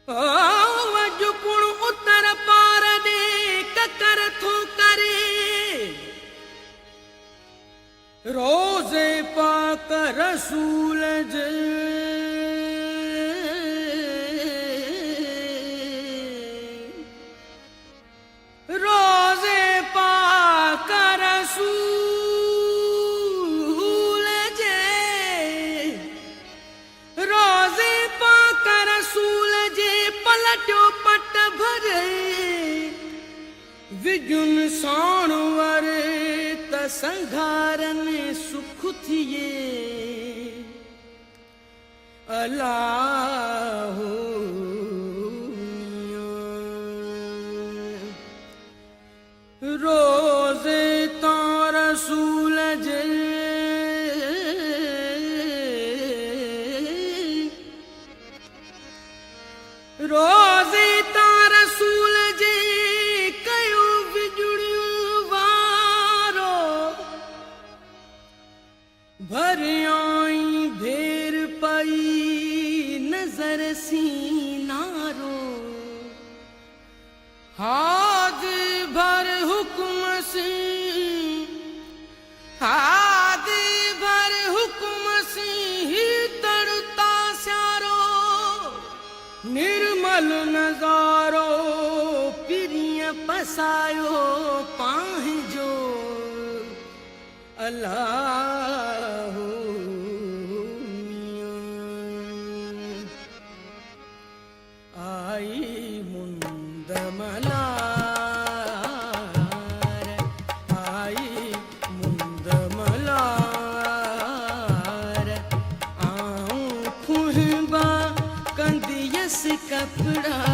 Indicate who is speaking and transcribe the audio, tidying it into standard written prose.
Speaker 1: वजुपुण उतर पार दे ककर थो करे रोज़े पाक रसूल जे रोज़े पाक रसूल जे रोज़े पाक रसूल जे पलटो पट भरे विजुन साण वरे त संघारन सुख थिए अल्लाह रोज़े ता रसूल जे रोज़े ता रसूल जे कयो बिजुड़ियूं वारो भरियाई भेर पई नजर सीनारो हाथ भर हुक्म सी हाथ भर हुक्म सी ही तड़ता स्यारो निर्मल नजारो पिरिय पसायो पांजो अल्लाह आई मुंद मलार आई मुंद मलार आऊं फुहबा कंदियस कपड़ा